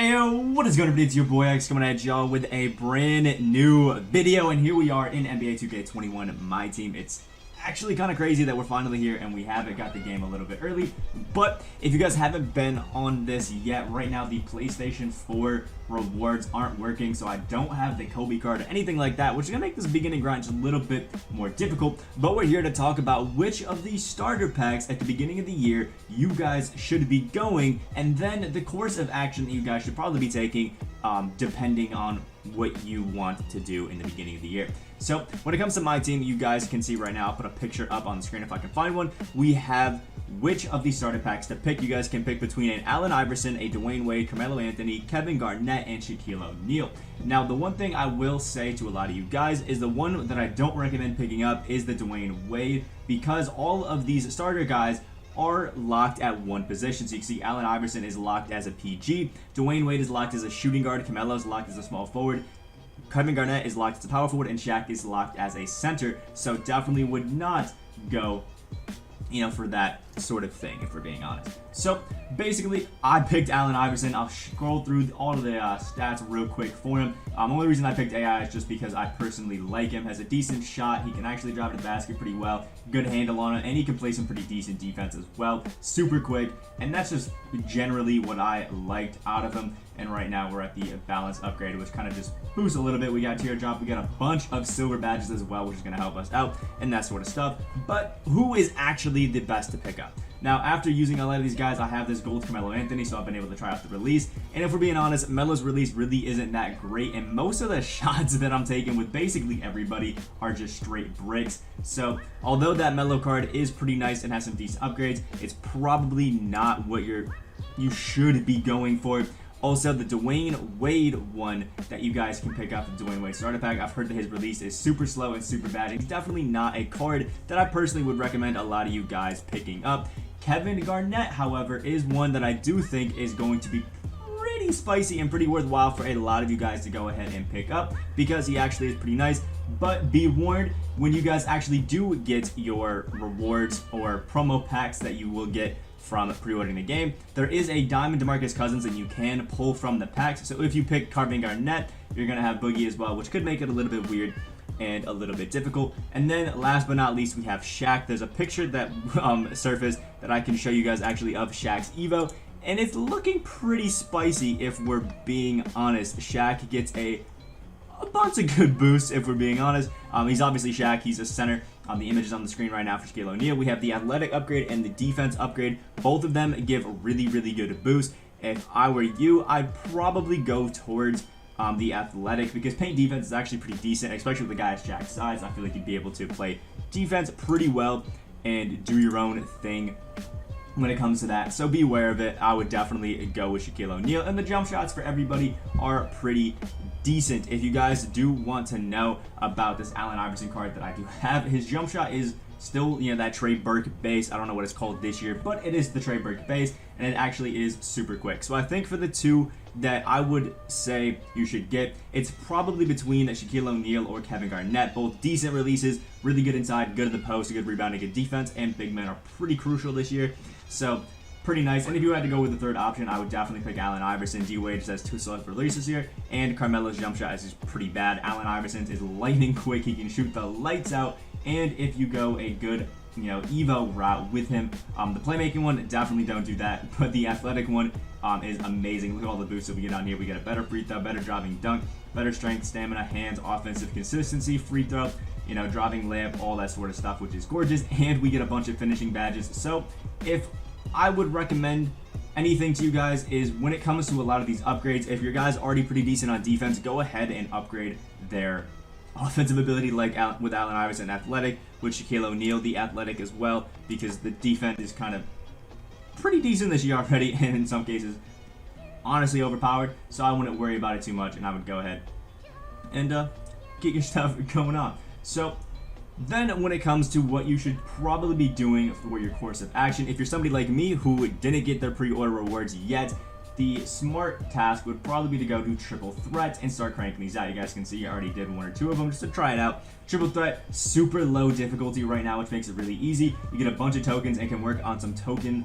And what is going to be? It's your boy X coming at y'all with a brand new video, and here we are in NBA2K21 My Team. It's actually kind of crazy that we're finally here and we haven't got the game a little bit early, but if you guys haven't been on this yet, right now the PlayStation 4 rewards aren't working, so I don't have the Kobe card or anything like that, which is gonna make this beginning grind just a little bit more difficult. But we're here to talk about which of these starter packs at the beginning of the year you guys should be going, and then the course of action that you guys should probably be taking depending on what you want to do in the beginning of the year. So when it comes to my team, you guys can see right now, I'll put a picture up on the screen if I can find one. We have which of these starter packs to pick. You guys can pick between an Allen Iverson, a Dwyane Wade, Carmelo Anthony, Kevin Garnett, and Shaquille O'Neal. Now, the one thing I will say to a lot of you guys is the one that I don't recommend picking up is the Dwyane Wade, because all of these starter guys are locked at one position. So you can see Allen Iverson is locked as a PG, Dwyane Wade is locked as a shooting guard, Carmelo is locked as a small forward, Kevin Garnett is locked as a power forward, and Shaq is locked as a center. So definitely would not go, for that sort of thing, if we're being honest. So basically, I picked Allen Iverson. I'll scroll through all of the stats real quick for him. The only reason I picked AI is just because I personally like him. Has a decent shot. He can actually drive to the basket pretty well. Good handle on it, and he can play some pretty decent defense as well. Super quick, and that's just generally what I liked out of him. And right now we're at the balance upgrade, which kind of just boosts a little bit. We got tier drop. We got a bunch of silver badges as well, which is going to help us out and that sort of stuff. But who is actually the best to pick up? Now, after using a lot of these guys, I have this gold Carmelo Anthony, so I've been able to try out the release. And if we're being honest, Melo's release really isn't that great, and most of the shots that I'm taking with basically everybody are just straight bricks. So, although that Melo card is pretty nice and has some decent upgrades, it's probably not what you should be going for. Also, the Dwyane Wade one that you guys can pick up, the Dwyane Wade starter pack, I've heard that his release is super slow and super bad. It's definitely not a card that I personally would recommend a lot of you guys picking up. Kevin Garnett, however, is one that I do think is going to be pretty spicy and pretty worthwhile for a lot of you guys to go ahead and pick up, because he actually is pretty nice. But be warned, when you guys actually do get your rewards or promo packs that you will get from pre-ordering the game, there is a Diamond DeMarcus Cousins that you can pull from the packs. So if you pick Kevin Garnett, you're going to have Boogie as well, which could make it a little bit weird and a little bit difficult. And then last but not least, we have Shaq. There's a picture that surfaced that I can show you guys actually of Shaq's Evo, and it's looking pretty spicy if we're being honest. Shaq gets a bunch of good boosts if we're being honest. He's obviously Shaq, he's a center. The image is on the screen right now for Shaquille O'Neal. We have the athletic upgrade and the defense upgrade. Both of them give really, really good boosts. If I were you, I'd probably go towards the athletic, because paint defense is actually pretty decent, especially with the guy at Shaq's size. I feel like you'd be able to play defense pretty well and do your own thing when it comes to that. So be aware of it. I would definitely go with Shaquille O'Neal, and the jump shots for everybody are pretty decent. If you guys do want to know about this Allen Iverson card that I do have, his jump shot is still, that Trey Burke base. I don't know what it's called this year, but it is the Trey Burke base, and it actually is super quick. So I think for the two that I would say you should get, it's probably between Shaquille O'Neal or Kevin Garnett. Both decent releases, really good inside, good in the post, good rebounding, good defense, and big men are pretty crucial this year. So pretty nice. And if you had to go with the third option, I would definitely pick Allen Iverson. D-Wade just has 2 select releases here, and Carmelo's jump shot is just pretty bad. Allen Iverson's is lightning quick. He can shoot the lights out, and if you go a good Evo route with him, the playmaking one, definitely don't do that, but the athletic one is amazing. Look at all the boosts that we get on here. We get a better free throw, better driving dunk, better strength, stamina, hands, offensive consistency, free throw, driving layup, all that sort of stuff, which is gorgeous, and we get a bunch of finishing badges. So if I would recommend anything to you guys, is when it comes to a lot of these upgrades, if your guys already pretty decent on defense, go ahead and upgrade their offensive ability, like with Allen Iverson athletic, with Shaquille O'Neal the athletic as well, because the defense is kind of pretty decent this year already, and in some cases honestly overpowered. So I wouldn't worry about it too much, and I would go ahead and get your stuff going on. So then when it comes to what you should probably be doing for your course of action, if you're somebody like me who didn't get their pre-order rewards yet, the smart task would probably be to go do triple threat and start cranking these out. You guys can see I already did 1 or 2 of them just to try it out. Triple threat, super low difficulty right now, which makes it really easy. You get a bunch of tokens and can work on some token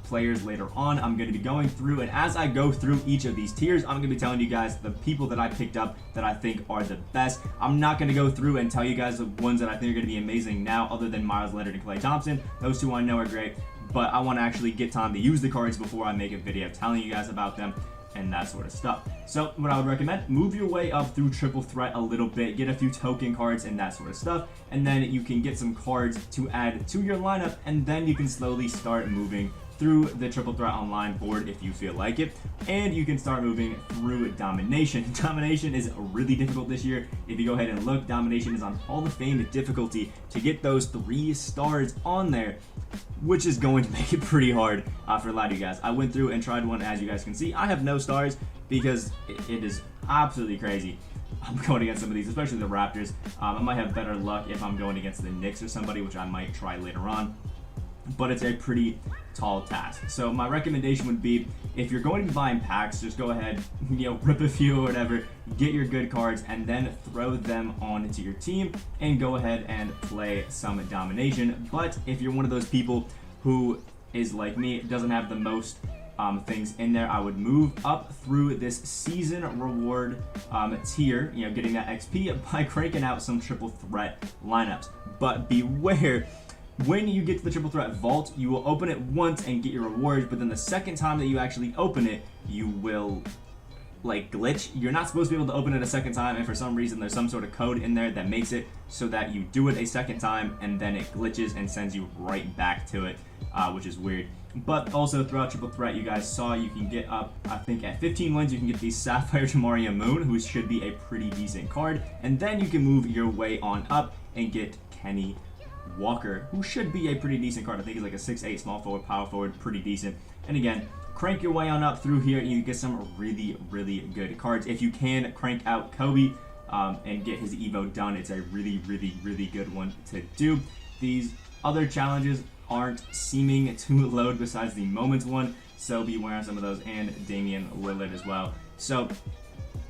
players later on. I'm going to be going through, and as I go through each of these tiers, I'm going to be telling you guys the people that I picked up that I think are the best. I'm not going to go through and tell you guys the ones that I think are going to be amazing now, other than Miles Leonard and Klay Thompson. Those 2 I know are great, but I want to actually get time to use the cards before I make a video telling you guys about them and that sort of stuff. So what I would recommend, move your way up through triple threat a little bit, get a few token cards and that sort of stuff, and then you can get some cards to add to your lineup, and then you can slowly start moving through the triple threat online board if you feel like it, and you can start moving through domination. Domination is really difficult this year. If you go ahead and look, domination is on Hall of Fame difficulty to get those 3 stars on there, which is going to make it pretty hard for a lot of you guys. I went through and tried one. As you guys can see, I have no stars because it is absolutely crazy. I'm going against some of these, especially the Raptors. I might have better luck if I'm going against the Knicks or somebody, which I might try later on, but it's a pretty tall task. So my recommendation would be, if you're going to be buying packs, just go ahead, rip a few or whatever, get your good cards, and then throw them onto your team and go ahead and play some domination. But if you're one of those people who is like me, doesn't have the most things in there, I would move up through this season reward tier, getting that XP by cranking out some triple threat lineups. But beware, when you get to the triple threat vault, you will open it once and get your rewards, but then the second time that you actually open it, you will glitch. You're not supposed to be able to open it a second time, and for some reason there's some sort of code in there that makes it so that you do it a second time and then it glitches and sends you right back to it, which is weird. But also throughout triple threat, you guys saw you can get up, I think at 15 wins, you can get the Sapphire Jamaria Moon, who should be a pretty decent card, and then you can move your way on up and get Kenny Walker, who should be a pretty decent card. I think he's like a 6'8" small forward, power forward, pretty decent. And again, crank your way on up through here and you get some really, really good cards. If you can crank out Kobe and get his Evo done, it's a really, really, really good one to do. These other challenges aren't seeming to load besides the Moments one, so beware on some of those, and Damian Lillard as well. So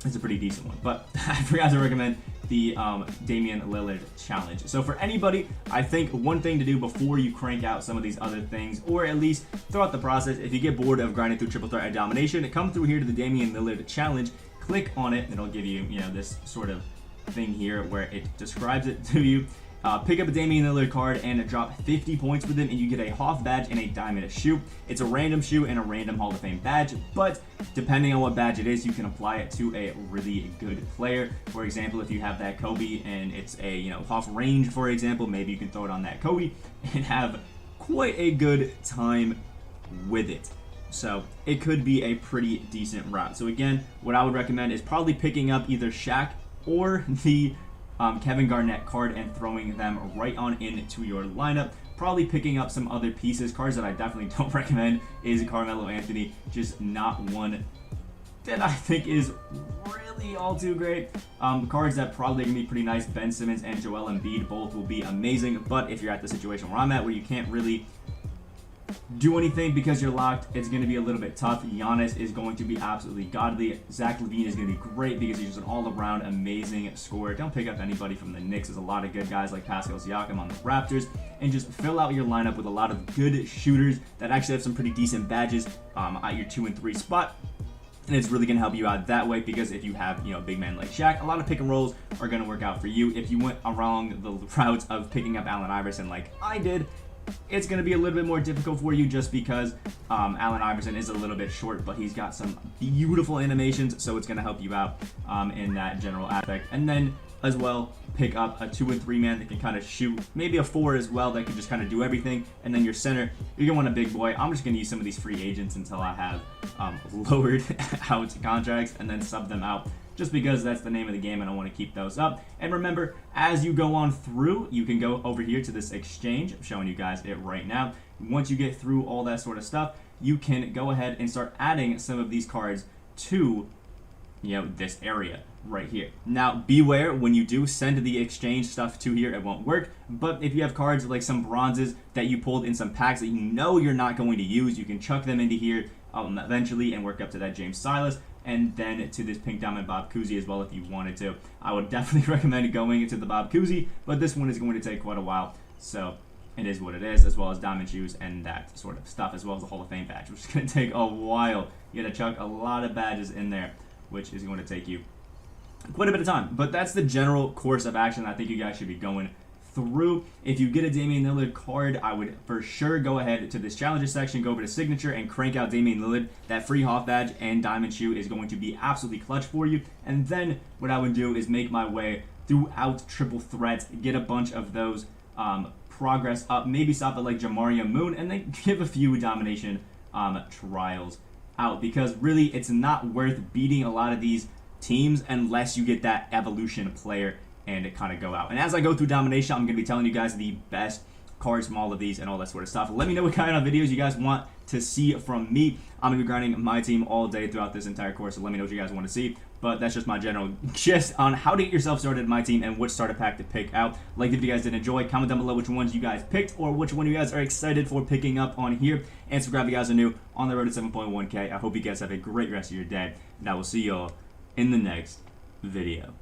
it's a pretty decent one, but I forgot to recommend the Damian Lillard challenge. So for anybody, I think one thing to do before you crank out some of these other things, or at least throughout the process, if you get bored of grinding through triple threat and domination, come through here to the Damian Lillard challenge, click on it, and it'll give you, this sort of thing here where it describes it to you. Pick up a Damian Lillard card and drop 50 points with it, and you get a Hoff badge and a diamond shoe. It's a random shoe and a random Hall of Fame badge, but depending on what badge it is, you can apply it to a really good player. For example, if you have that Kobe and it's a Hoff range, for example, maybe you can throw it on that Kobe and have quite a good time with it. So it could be a pretty decent route. So again, what I would recommend is probably picking up either Shaq or the Kevin Garnett card and throwing them right on into your lineup. Probably picking up some other pieces. Cards that I definitely don't recommend is Carmelo Anthony, just not one that I think is really all too great. Cards that probably gonna be pretty nice, Ben Simmons and Joel Embiid, both will be amazing, but if you're at the situation where I'm at, where you can't really do anything because you're locked, it's going to be a little bit tough. Giannis is going to be absolutely godly. Zach LaVine is going to be great because he's just an all-around amazing scorer. Don't pick up anybody from the Knicks. There's a lot of good guys like Pascal Siakam on the Raptors, and just fill out your lineup with a lot of good shooters that actually have some pretty decent badges at your 2 and 3 spot. And it's really going to help you out that way, because if you have, a big man like Shaq, a lot of pick and rolls are going to work out for you. If you went along the route of picking up Allen Iverson like I did, it's going to be a little bit more difficult for you, just because Allen Iverson is a little bit short, but he's got some beautiful animations, so it's going to help you out in that general aspect. And then as well, pick up a 2 and 3 man that can kind of shoot, maybe a 4 as well that can just kind of do everything. And then your center, you're going to want a big boy. I'm just going to use some of these free agents until I have lowered out contracts and then sub them out, just because that's the name of the game and I want to keep those up. And remember, as you go on through, you can go over here to this exchange. I'm showing you guys it right now. Once you get through all that sort of stuff, you can go ahead and start adding some of these cards to this area right here. Now beware, when you do send the exchange stuff to here, it won't work. But if you have cards like some bronzes that you pulled in some packs that you're not going to use, you can chuck them into here eventually and work up to that James Silas, and then to this Pink Diamond Bob Cousy as well if you wanted to. I would definitely recommend going into the Bob Cousy, but this one is going to take quite a while, so it is what it is, as well as diamond shoes and that sort of stuff, as well as the Hall of Fame badge, which is going to take a while. You got to chuck a lot of badges in there, which is going to take you quite a bit of time. But that's the general course of action I think you guys should be going through. If you get a Damian Lillard card, I would for sure go ahead to this challenges section, go over to signature, and crank out Damian Lillard. That free Hoff badge and diamond shoe is going to be absolutely clutch for you. And then what I would do is make my way throughout triple threats, get a bunch of those progress up, maybe stop at like Jamaria Moon, and then give a few domination trials out, because really it's not worth beating a lot of these teams unless you get that evolution player and it kind of go out. And as I go through domination, I'm going to be telling you guys the best cards from all of these and all that sort of stuff. Let me know what kind of videos you guys want to see from me. I'm going to be grinding my team all day throughout this entire course, so let me know what you guys want to see. But that's just my general gist on how to get yourself started in my team and which starter pack to pick out. Like if you guys did enjoy, comment down below which ones you guys picked or which one you guys are excited for picking up on here. And subscribe if you guys are new on the road to 7.1K. I hope you guys have a great rest of your day, and I will see y'all in the next video.